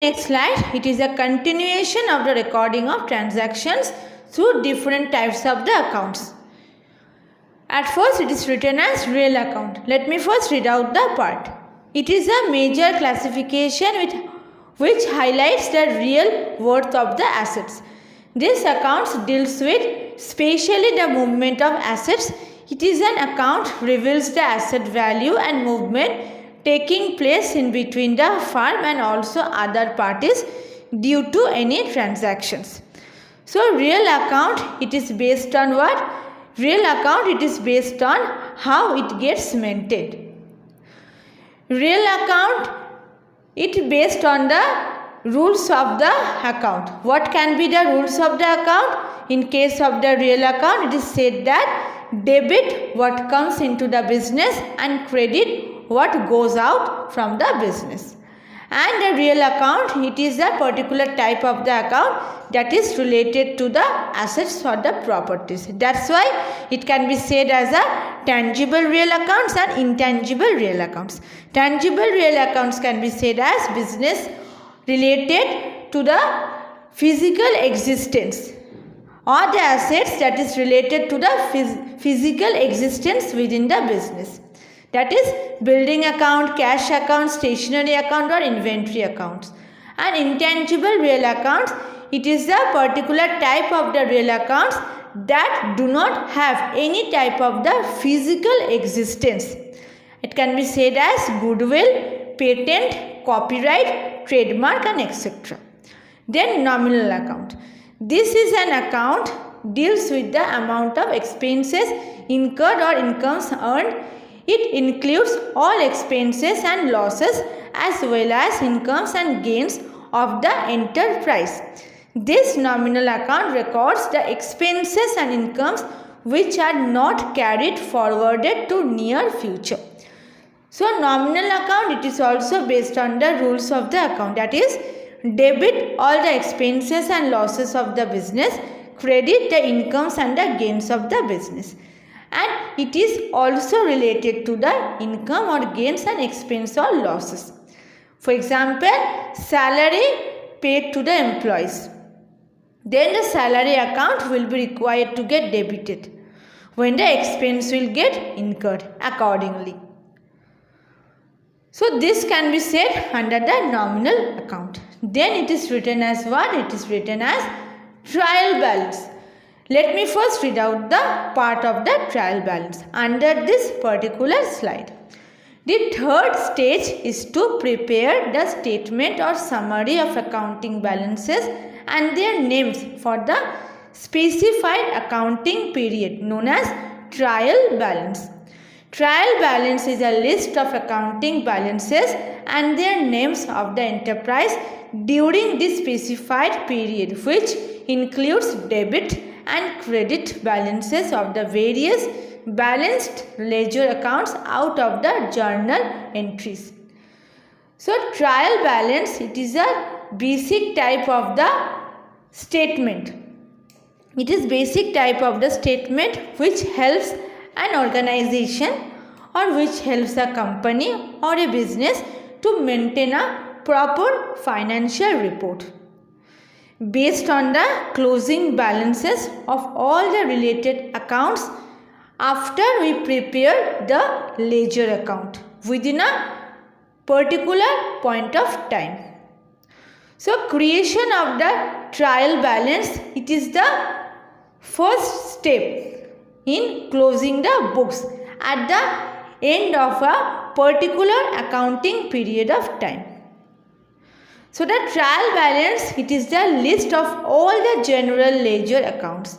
Next slide, it is a continuation of the recording of transactions through different types of the accounts. At first, it is written as real account. Let me first read out the part. It is a major classification which highlights the real worth of the assets. This account deals with specially the movement of assets. It is an account reveals the asset value and movement taking place in between the firm and also other parties due to any transactions. So real account, it is based on what? Real account, it is based on how it gets maintained. Real account, it based on the rules of the account. What can be the rules of the account? In case of the real account, it is said that debit what comes into the business and credit what goes out from the business. And the real account, it is a particular type of the account that is related to the assets or the properties. That's why it can be said as a tangible real accounts and intangible real accounts. Tangible real accounts can be said as business related to the physical existence, or the assets that is related to the physical existence within the business. That is building account, cash account, stationery account or inventory accounts. And intangible real accounts, it is a particular type of the real accounts that do not have any type of the physical existence. It can be said as goodwill, patent, copyright, trademark and etc. Then nominal account. This is an account deals with the amount of expenses incurred or incomes earned. It includes all expenses and losses as well as incomes and gains of the enterprise. This nominal account records the expenses and incomes which are not carried forwarded to near future. So nominal account, it is also based on the rules of the account, that is debit all the expenses and losses of the business, credit the incomes and the gains of the business. And it is also related to the income or gains and expense or losses. For example, salary paid to the employees. Then the salary account will be required to get debited when the expense will get incurred accordingly. So this can be said under the nominal account. Then it is written as what? It is written as trial balance. Let me first read out the part of the trial balance under this particular slide. The third stage is to prepare the statement or summary of accounting balances and their names for the specified accounting period known as trial balance. Trial balance is a list of accounting balances and their names of the enterprise during this specified period, which includes debit and credit balances of the various balanced ledger accounts out of the journal entries. So trial balance, it is a basic type of the statement. It is basic type of the statement which helps an organization or which helps a company or a business to maintain a proper financial report based on the closing balances of all the related accounts after we prepare the ledger account within a particular point of time. So creation of the trial balance, it is the first step in closing the books at the end of a particular accounting period of time. So the trial balance, it is the list of all the general ledger accounts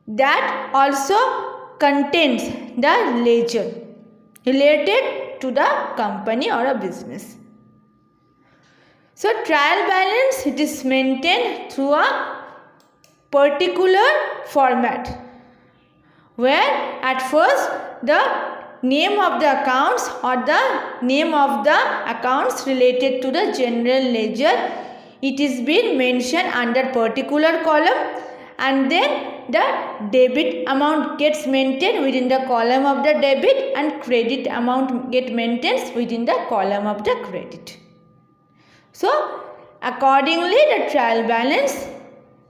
that also contains the ledger related to the company or a business. So trial balance, it is maintained through a particular format where at first the name of the accounts or the name of the accounts related to the general ledger, it is been mentioned under particular column, and then the debit amount gets maintained within the column of the debit and credit amount get maintained within the column of the credit. So Accordingly, the trial balance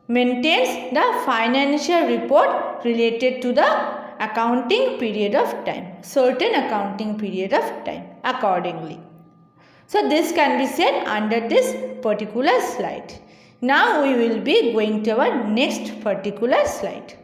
maintains the financial report related to the accounting period of time, certain accounting period of time accordingly. So this can be said under this particular slide. Now we will be going to our next particular slide.